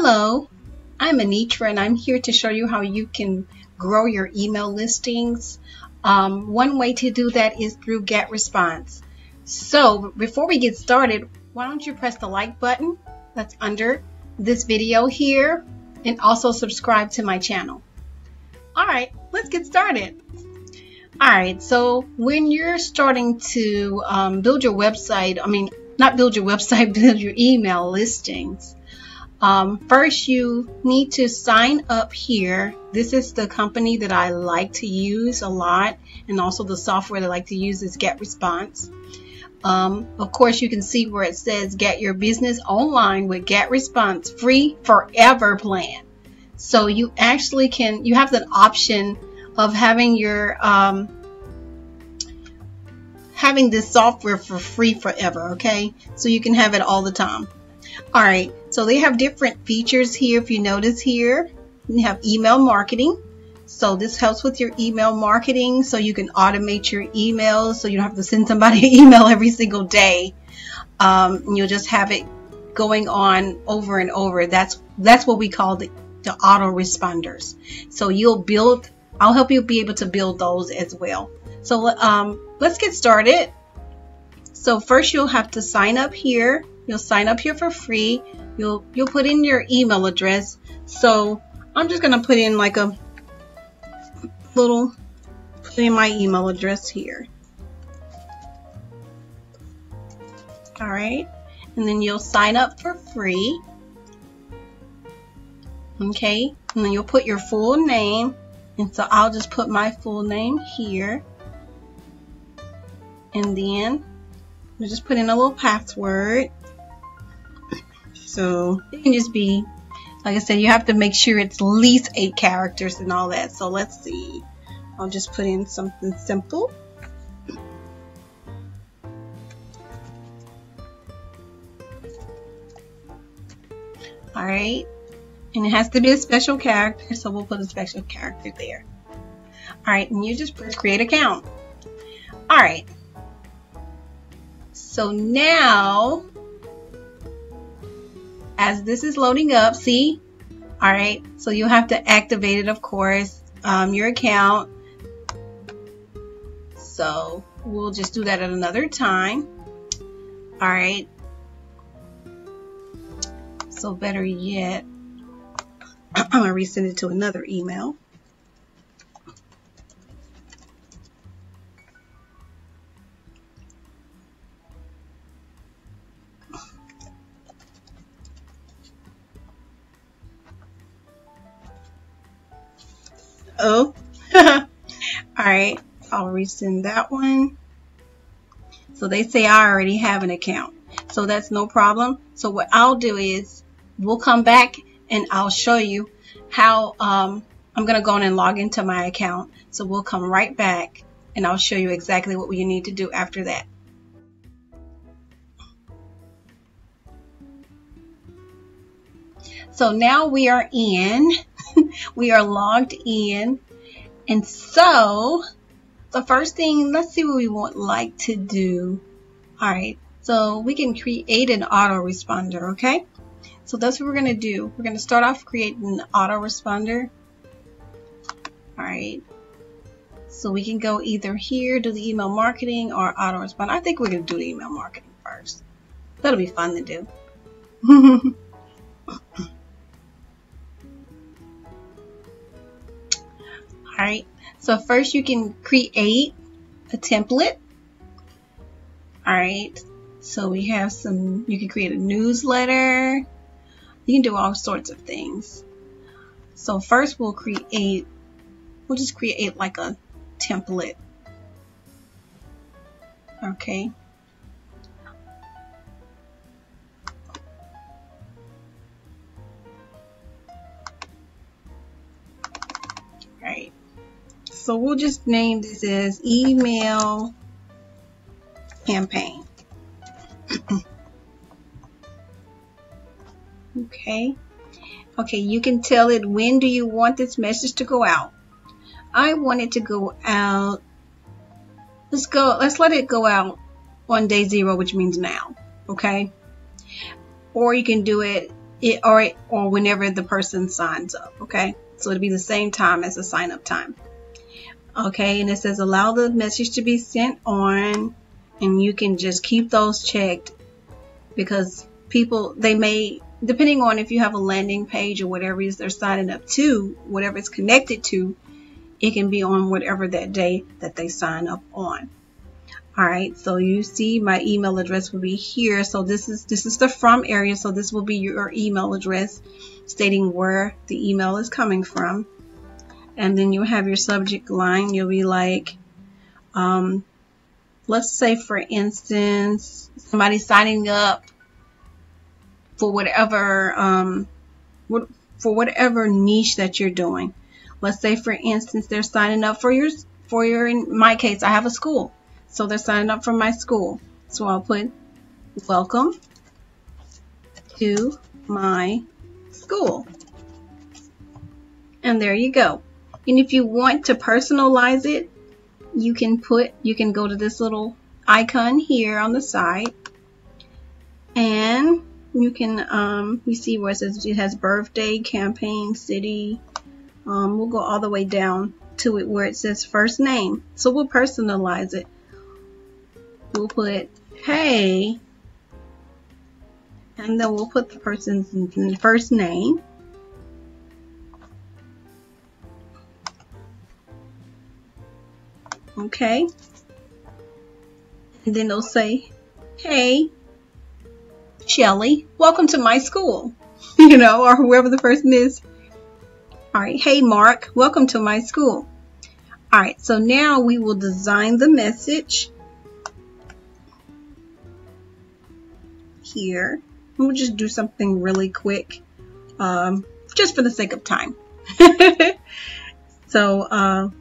Hello, I'm Anitra and I'm here to show you how you can grow your email listings. One way to do that is through GetResponse. So before we get started, why don't you press the like button that's under this video here and also subscribe to my channel. Alright, let's get started. Alright, so when you're starting to build your website, not build your website, build your email listings. First, you need to sign up here. This is the company that I like to use a lot, and also the software that I like to use is GetResponse. Of course, you can see where it says Get Your Business Online with GetResponse Free Forever Plan. So you actually you have the option of having your having this software for free forever, okay? So you can have it all the time. Alright, so they have different features here. If you notice here, you have email marketing. So this helps with your email marketing, so you can automate your emails, so you don't have to send somebody an email every single day. You'll just have it going on over and over. That's what we call the autoresponders. So I'll help you be able to build those as well. So let's get started. So first you'll have to sign up here. You'll sign up here for free. You'll put in your email address. So I'm just gonna put in like a put in my email address here. All right, and then you'll sign up for free. Okay, and then you'll put your full name. And so I'll just put my full name here. And then we'll just put in a little password. So it can just be, like I said, you have to make sure it's at least 8 characters and all that. So let's see. I'll just put in something simple. All right. And it has to be a special character, so we'll put a special character there. All right, and you just press create account. All right. So now, as this is loading up, see? All right, so you'll have to activate it, of course, your account. So we'll just do that at another time. All right. So better yet, I'm going to resend it to another email. Oh, all right, I'll resend that one. So they say I already have an account, so that's no problem. So what I'll do is we'll come back and I'll show you how I'm going to go on and log into my account. So we'll come right back and I'll show you exactly what you need to do after that. So now we are in, we are logged in. And so the first thing, let's see what we like to do. All right, so we can create an autoresponder, okay? So that's what we're going to do. We're going to start off creating an autoresponder. All right. So we can go either here, do the email marketing, or autoresponder. I think we're going to do the email marketing first. That'll be fun to do. All right. So first you can create a template. All right. So we have you can create a newsletter. You can do all sorts of things. So first we'll just create like a template. Okay. Right. So we'll just name this as email campaign. Okay, you can tell it when do you want this message to go out. I want it to go out, let's let it go out on day 0, which means now, okay? Or you can do it or whenever the person signs up. Okay, so it'll be the same time as the sign up time. Okay, and it says allow the message to be sent on, and you can just keep those checked, because people, they may, depending on if you have a landing page or whatever it is they're signing up to, whatever it's connected to, it can be on whatever that day that they sign up on. All right, so you see my email address will be here. So this is the from area. So this will be your email address stating where the email is coming from. And then you have your subject line. You'll be like, let's say for instance, somebody signing up for whatever niche that you're doing. Let's say for instance, they're signing up for your, in my case, I have a school. So they're signing up for my school. So I'll put welcome to my school. And there you go. And if you want to personalize it, you can go to this little icon here on the side. And you can, you see where it says it has birthday, campaign, city. We'll go all the way down to it where it says first name. So we'll personalize it. We'll put hey, and then we'll put the person's first name. Okay. And then they'll say, hey, Shelly, welcome to my school. You know, or whoever the person is. All right. Hey, Mark, welcome to my school. All right. So now we will design the message here. We'll just do something really quick, just for the sake of time. So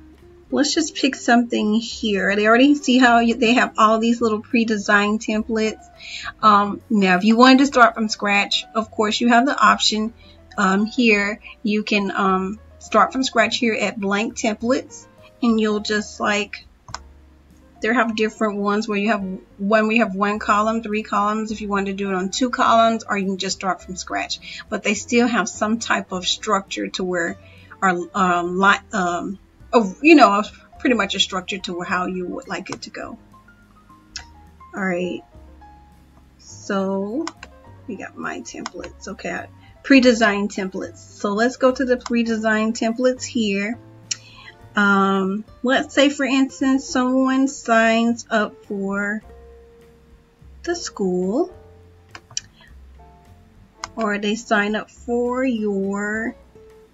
let's just pick something here. They already see how they have all these little pre-designed templates. Now, if you wanted to start from scratch, of course, you have the option here. You can start from scratch here at blank templates, and you'll just like, there have different ones where you have one column, 3 columns, if you want to do it on 2 columns, or you can just start from scratch. But they still have some type of structure to where, you know, pretty much a structure to how you would like it to go. All right. So we got my templates. Okay, pre-designed templates. So let's go to the pre-designed templates here. Let's say, for instance, someone signs up for the school, or they sign up for your,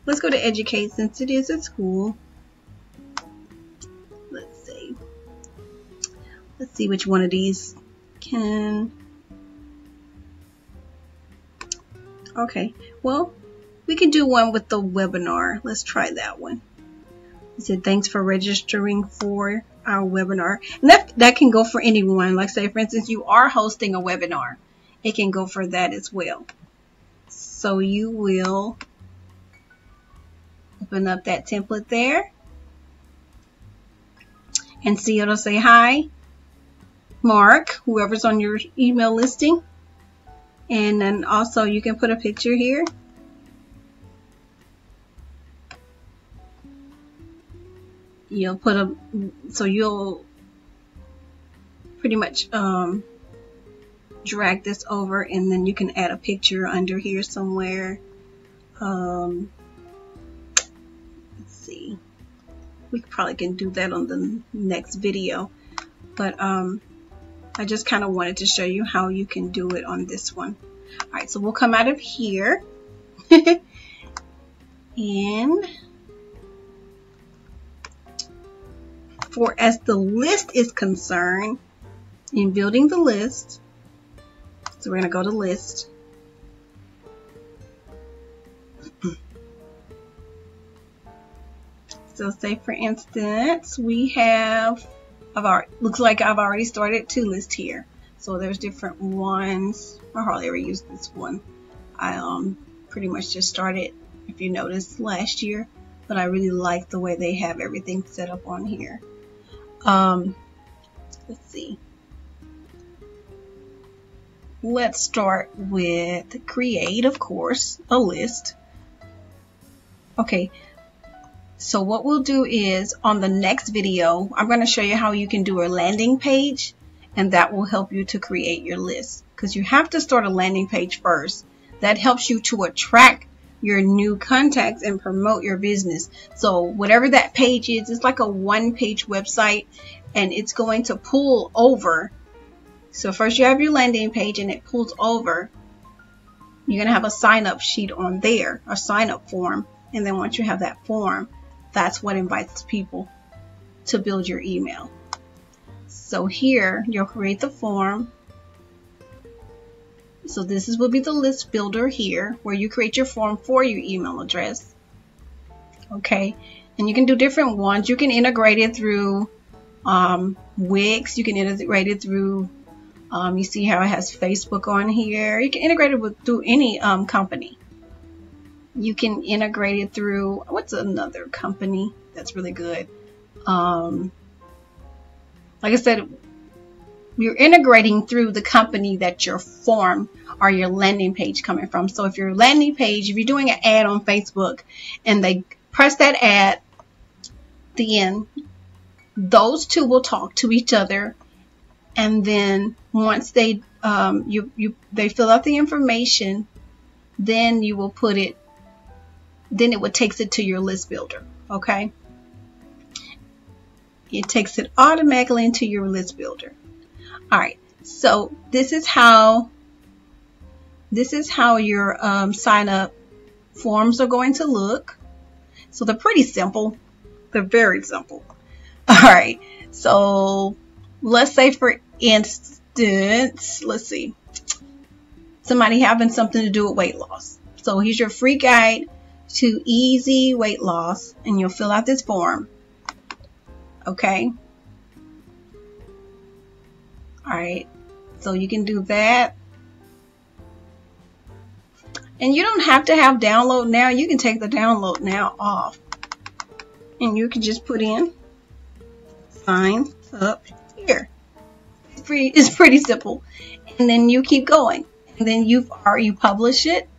let's go to educate since it is a school. Let's see which one of these can, okay, well, we can do one with the webinar. Let's try that one. It said, thanks for registering for our webinar. And that can go for anyone. Like, say, for instance, you are hosting a webinar. It can go for that as well. So you will open up that template there. And see, it'll say, hi, Mark, whoever's on your email listing. And then also you can put a picture here. You'll put so you'll pretty much drag this over, and then you can add a picture under here somewhere. Let's see. We probably can do that on the next video. But I just kind of wanted to show you how you can do it on this one. All right, so we'll come out of here. And for as the list is concerned, in building the list, so we're going to go to list. So say, for instance, we have, looks like I've already started 2 lists here. So there's different ones. I hardly ever use this one. I pretty much just started, if you noticed, last year. But I really like the way they have everything set up on here. Let's see. let's start with create, of course, a list. Okay, so what we'll do is on the next video, I'm going to show you how you can do a landing page, and that will help you to create your list, because you have to start a landing page first. That helps you to attract your new contacts and promote your business. So whatever that page is, it's like a one-page website, and it's going to pull over. So first you have your landing page, and it pulls over. You're going to have a sign-up sheet on there, a sign-up form. And then once you have that form, that's what invites people to build your email. So here, you'll create the form. So this will be the list builder here, where you create your form for your email address. Okay, and you can do different ones. You can integrate it through Wix. You can integrate it through, you see how it has Facebook on here. You can integrate it through any company. You can integrate it through, what's another company that's really good? Like I said, you're integrating through the company that your form or your landing page coming from. So if your landing page, if you're doing an ad on Facebook and they press that ad, then those two will talk to each other. And then once they they fill out the information, then you will put it, then it takes it to your list builder. Okay, it takes it automatically into your list builder. All right, so this is how your sign up forms are going to look. So they're pretty simple. They're very simple. All right, so let's say for instance, let's see, somebody having something to do with weight loss. So here's your free guide to easy weight loss, and you'll fill out this form. Okay. All right. So you can do that. And you don't have to have download now. You can take the download now off. And you can just put in sign up here. It's pretty simple. And then you keep going. And then you publish it.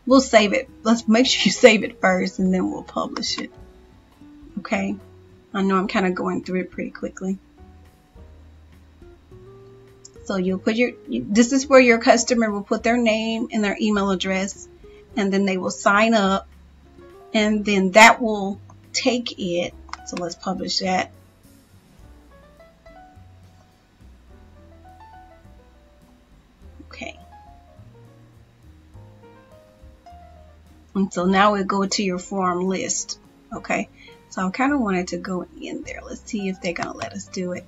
We'll save it. Let's make sure you save it first, and then we'll publish it. Okay. I know I'm kind of going through it pretty quickly. So you'll put this is where your customer will put their name and their email address, and then they will sign up, and then that will take it. So let's publish that. Okay. And so now we go to your form list. Okay. So I kind of wanted to go in there. Let's see if they're going to let us do it.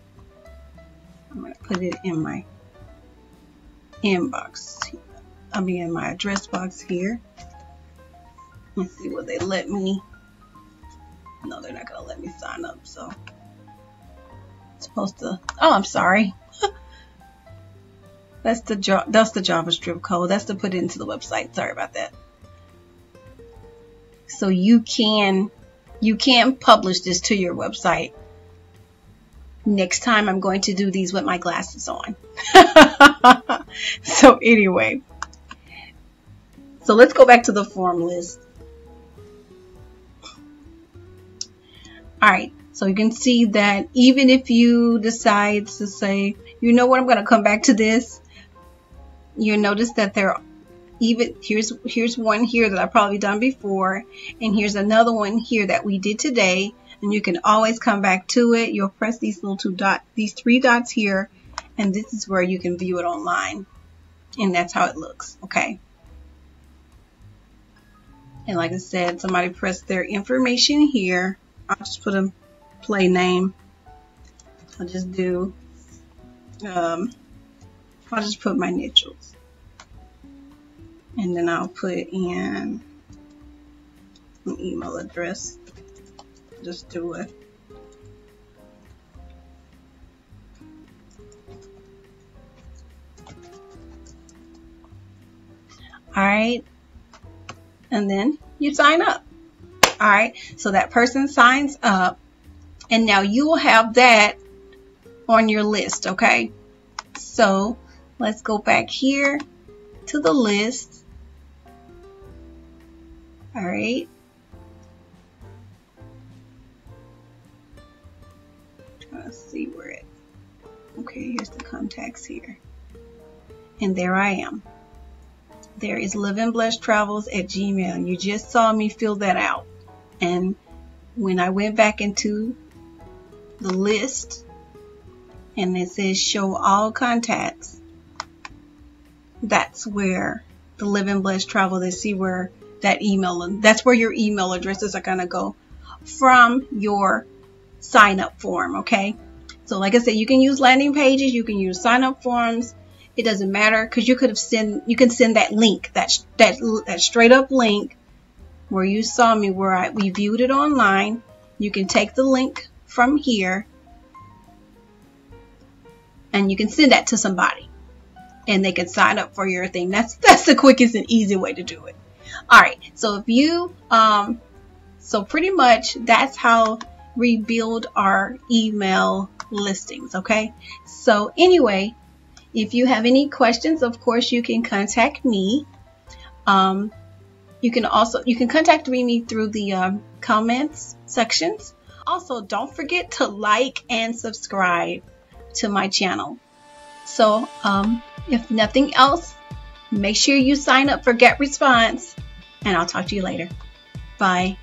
I'm going to put it in my inbox. I mean, in my address box here. Let's see, will they let me? No, they're not going to let me sign up. So it's supposed to. Oh, I'm sorry. That's the JavaScript code. That's to put it into the website. Sorry about that. So you can publish this to your website. Next time I'm going to do these with my glasses on. So anyway, so let's go back to the form list. All right, so you can see that even if you decide to say, you know what, I'm going to come back to this, you'll notice that here's one here that I've probably done before, and here's another one here that we did today. And you can always come back to it. You'll press these little these three dots here, and this is where you can view it online. And that's how it looks. Okay. And like I said, somebody pressed their information here. I'll just put a play name. I'll just do, I'll just put my initials. And then I'll put in an email address. Just do it. All right. And then you sign up. All right. So that person signs up, and now you will have that on your list. Okay. So let's go back here to the list. All right. Let's see where it. Okay, here's the contacts here. And there I am. There is liveandblessedtravels@gmail. You just saw me fill that out. And when I went back into the list and it says show all contacts, that's where the Live and Blessed Travel, they see where that email, that's where your email addresses are going to go from your sign up form. Okay. So like I said, you can use landing pages, you can use sign up forms. It doesn't matter, because you can send that link, that straight up link where you saw me, where we viewed it online. You can take the link from here and you can send that to somebody and they can sign up for your thing. That's the quickest and easy way to do it. All right. So if you, so pretty much that's how we build our email listings. Okay. So anyway, if you have any questions, of course, you can contact me. You can contact me through the comments sections. Also, don't forget to like and subscribe to my channel. So if nothing else, make sure you sign up for GetResponse, and I'll talk to you later. Bye.